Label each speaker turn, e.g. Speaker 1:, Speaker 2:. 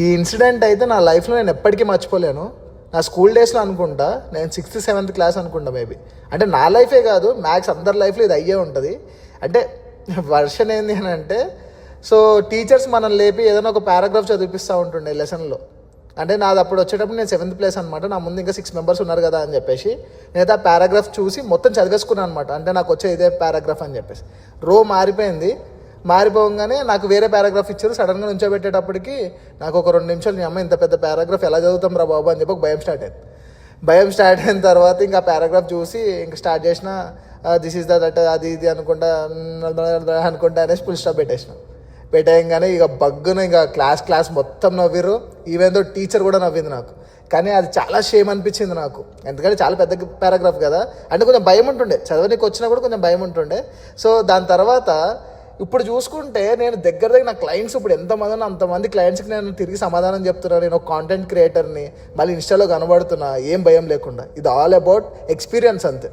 Speaker 1: ఈ ఇన్సిడెంట్ అయితే నా లైఫ్లో నేను ఎప్పటికీ మర్చిపోలేను. నా స్కూల్ డేస్లో అనుకుంటా, నేను 6th 7th క్లాస్ అనుకుంటా మేబీ. అంటే నా లైఫే కాదు, మ్యాథ్స్ అందరి లైఫ్లో ఇది అయ్యే ఉంటుంది. అంటే వర్షన్ ఏంది అని అంటే, సో టీచర్స్ మనం లేపి ఏదైనా ఒక పారాగ్రాఫ్ చదివిపిస్తూ ఉంటుండే లెసన్లో. అంటే నాది అప్పుడు వచ్చేటప్పుడు నేను 7th ప్లేస్ అనమాట. నా ముందు ఇంకా 6 మెంబర్స్ ఉన్నారు కదా అని చెప్పేసి నేనైతే ఆ పారాగ్రాఫ్ చూసి మొత్తం చదివేసుకున్నాను అనమాట. అంటే నాకు వచ్చే ఇదే పారాగ్రాఫ్ అని చెప్పేసి రో మారిపోయింది. మారిపోగానే నాకు వేరే పారాగ్రాఫ్ ఇచ్చారు. సడన్గా నుంచోబెట్టేటప్పటికి నాకు ఒక 2 నిమిషాలు నీ అమ్మ ఇంత పెద్ద పారాగ్రాఫ్ ఎలా చదువుతాం రా బాబు అని చెప్పి ఒక భయం స్టార్ట్ అయింది. భయం స్టార్ట్ అయిన తర్వాత ఇంకా పారాగ్రాఫ్ చూసి ఇంకా స్టార్ట్ చేసిన దిస్ ఈజ్ దట్ అది ఇది అనుకుంటా అనేసి ఫుల్ స్టాప్ పెట్టేయంగానే ఇక బగ్గున ఇంకా క్లాస్ మొత్తం నవ్విరు. ఈవెన్ దో టీచర్ కూడా నవ్వింది నాకు. కానీ అది చాలా షేమ్ అనిపించింది నాకు, ఎందుకంటే చాలా పెద్ద పారాగ్రాఫ్ కదా. అంటే కొంచెం భయం ఉంటుండే, చదవనీకి వచ్చినా కూడా కొంచెం భయం ఉంటుండే. సో దాని తర్వాత ఇప్పుడు చూసుకుంటే నేను దగ్గర నా క్లయింట్స్ ఇప్పుడు ఎంతమంది అంతమంది క్లయింట్స్కి నేను తిరిగి సమాధానం చెప్తున్నాను. నేను ఒక కాంటెంట్ క్రియేటర్ని, మళ్ళీ ఇన్స్టాలో కనబడుతున్నా ఏం భయం లేకుండా. ఇది ఆల్ అబౌట్ ఎక్స్పీరియన్స్ అంతే.